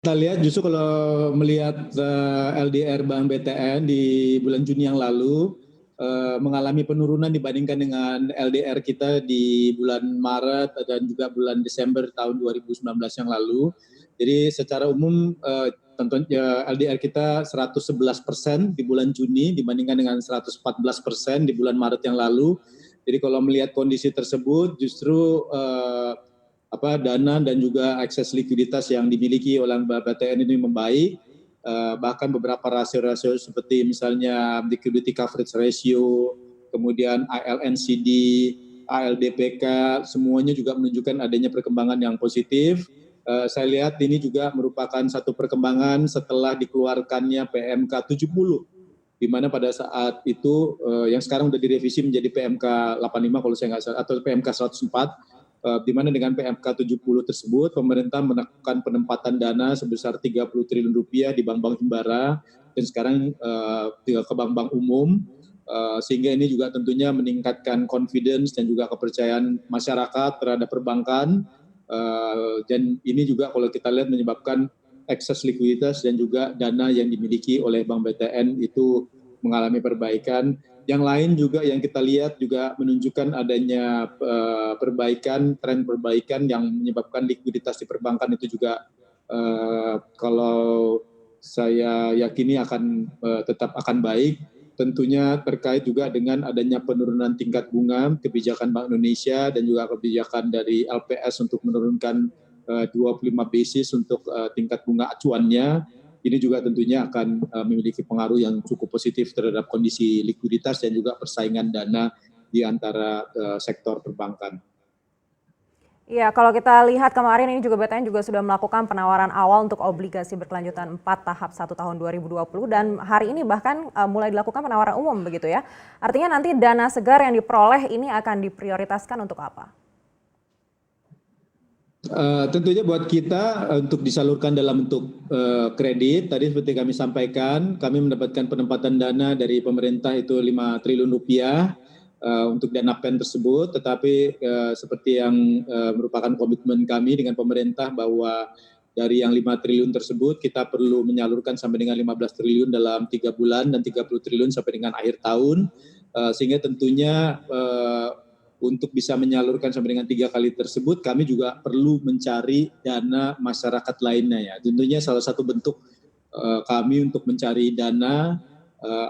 Kita lihat justru kalau melihat LDR Bank BTN di bulan Juni yang lalu mengalami penurunan dibandingkan dengan LDR kita di bulan Maret dan juga bulan Desember tahun 2019 yang lalu. Jadi secara umum tentunya LDR kita 111% di bulan Juni dibandingkan dengan 114% di bulan Maret yang lalu. Jadi kalau melihat kondisi tersebut justru dana dan juga akses likuiditas yang dimiliki oleh BTN ini membaik, bahkan beberapa rasio-rasio seperti misalnya liquidity coverage ratio, kemudian ALNCD, ALDPK, semuanya juga menunjukkan adanya perkembangan yang positif. Saya lihat ini juga merupakan satu perkembangan setelah dikeluarkannya PMK 70, di mana pada saat itu yang sekarang sudah direvisi menjadi PMK 85 kalau saya nggak salah, atau PMK 104, di mana dengan PMK 70 tersebut pemerintah melakukan penempatan dana sebesar 30 triliun rupiah di bank-bank himbara dan sekarang ke bank-bank umum, sehingga ini juga tentunya meningkatkan confidence dan juga kepercayaan masyarakat terhadap perbankan, dan ini juga kalau kita lihat menyebabkan akses likuiditas dan juga dana yang dimiliki oleh Bank BTN itu mengalami perbaikan. Yang lain juga yang kita lihat juga menunjukkan adanya tren perbaikan yang menyebabkan likuiditas di perbankan itu juga kalau saya yakini akan tetap akan baik. Tentunya terkait juga dengan adanya penurunan tingkat bunga kebijakan Bank Indonesia dan juga kebijakan dari LPS untuk menurunkan 25 basis untuk tingkat bunga acuannya. Ini juga tentunya akan memiliki pengaruh yang cukup positif terhadap kondisi likuiditas dan juga persaingan dana di antara sektor perbankan. Iya, kalau kita lihat kemarin ini juga BTN juga sudah melakukan penawaran awal untuk obligasi berkelanjutan 4 tahap 1 tahun 2020 dan hari ini bahkan mulai dilakukan penawaran umum begitu ya. Artinya nanti dana segar yang diperoleh ini akan diprioritaskan untuk apa? Tentunya buat kita untuk disalurkan dalam bentuk kredit, tadi seperti kami sampaikan, kami mendapatkan penempatan dana dari pemerintah itu 5 triliun rupiah untuk dana PEN tersebut, tetapi seperti yang merupakan komitmen kami dengan pemerintah bahwa dari yang 5 triliun tersebut kita perlu menyalurkan sampai dengan 15 triliun dalam 3 bulan dan 30 triliun sampai dengan akhir tahun, sehingga tentunya untuk bisa menyalurkan sampai dengan 3 kali tersebut, kami juga perlu mencari dana masyarakat lainnya ya. Tentunya salah satu bentuk kami untuk mencari dana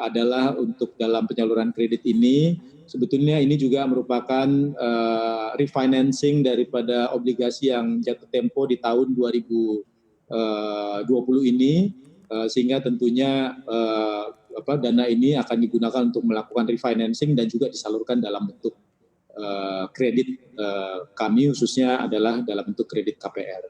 adalah untuk dalam penyaluran kredit ini. Sebetulnya ini juga merupakan refinancing daripada obligasi yang jatuh tempo di tahun 2020 ini, sehingga tentunya dana ini akan digunakan untuk melakukan refinancing dan juga disalurkan dalam bentuk kredit kami khususnya adalah dalam bentuk kredit KPR.